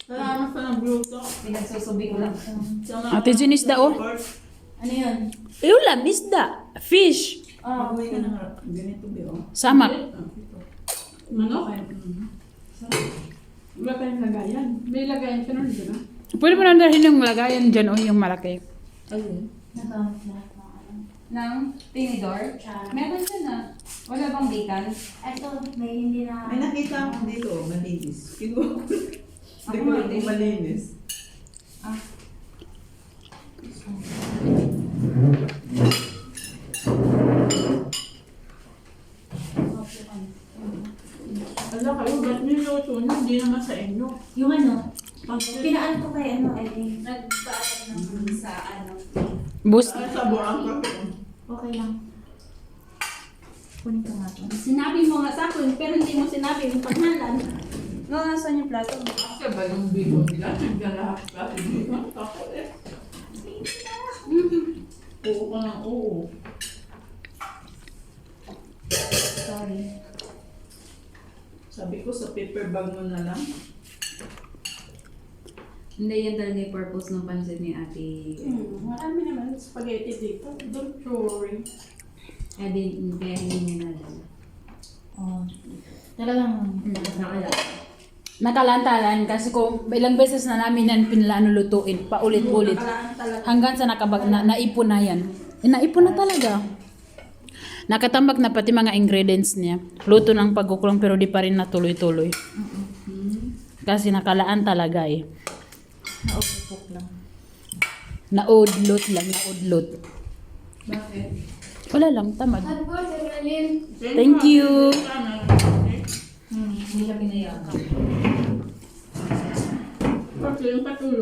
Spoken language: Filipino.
Salamat sa nagluto. Pinagsusubi ko lang. Ate Jen, isda oh. Ano yun? Ulam, isda. Fish. Mag-uwi ka na ganito ba oh. Samak. Manok? Wala tayong lagayan. May lagayan ka nun, di ba? Pwede mo nandahin yung lagayan dyan o yung malaki. Ayun. Nagamit lahat ng ano. Ng tinidor? Meron siya na. Wala bang bacon? Ito, may hindi na... May nakita akong dito, malinis. Kinuha ko. Hindi ko lang kung malinis. Ah. Ala kayo, ba't niluto nyo? Hindi naman sa inyo. Yung ano, Pag- pinaan ko kay ano, Eddie. Nagpaalam naman sa ano. Boost. Ay, sabuan ko. Okay lang. Kunin ko nga ito. Sinabi mo nga sa akin, pero hindi mo sinabi yung paghalan. No, saan yung plato? Kasi ba yung bigo nila? Nagdalahat ka. Ako eh. Oo ka ng oo. Sorry. Sabi ko sa paper bag mo na lang. Hindi yan talaga yung purpose ng pansit ni ate. Marami naman spaghetti dito. Don't worry. Kaya hindi niya nalala. Oh. Talagang... Nakalantalan kasi kung ilang beses na namin yan pinlano lutuin, paulit-ulit. Nakalaan talaga. Hanggang sa naipon na yan. Naipon na talaga. Nakatambak na pati mga ingredients niya. Luto ng pagkukulong pero di pa rin natuloy-tuloy. Kasi nakalaan talaga eh. Naupupok lang. Naudlot lang, naudlot. Bakit? Wala lang, tamad. Alin? Thank you. Hindi siya pinayakap. Kasi yung patulog.